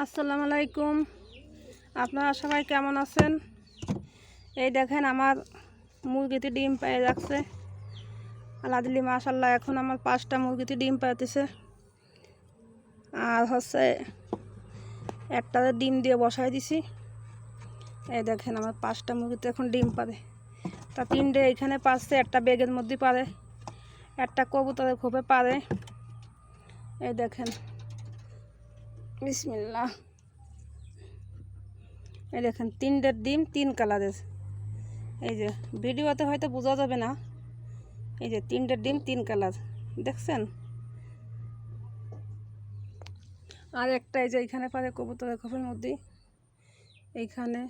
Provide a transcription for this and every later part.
আসসালামু আলাইকুম। আপনারা সবাই কেমন আছেন? এই দেখেন আমার মুরগিতে ডিম পেয়ে যাচ্ছে। আলহামদুলিল্লাহ মাশাআল্লাহ, এখন আমার 5টা মুরগিতে ডিম পাইতেছে। আর হচ্ছে একটা ডিম দিয়ে বসাই দিছি। এই দেখেন আমার 5টা মুরগিতে এখন ডিম পারে। তা 3টে এখানে পাচ্ছে, একটা বেগের মধ্যে পারে, একটা কবুতরের খোপে পারে। এই দেখেন, বিসমিল্লাহ। এই দেখেন 3টের ডিম 3 কালারের। এই যে ভিডিওতে হয়তো বোঝা যাবে না, এই যে 3টের ডিম 3 কালার দেখছেন। আর একটা এই যে এইখানে পারে কবুতরের খোপের মধ্যে, এইখানে।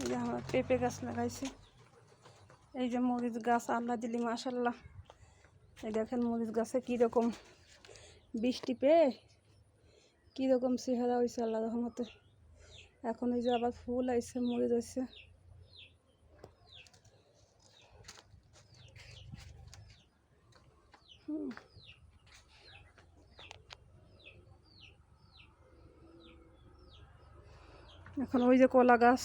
এই যে আমার পেঁপে গাছ লাগাইছি, এই যে মরিচ গাছ আলহামদুলিল্লাহ মাশাআল্লাহ। এই দেখেন মরিচ গাছে কীরকম বৃষ্টি পেয়ে কীরকম চেহারা হয়েছে আল্লাহ রহমতে। এখন এই যে আবার ফুল আইছে, মরিচ হয়েছে। এখন ওই যে কলা গাছ,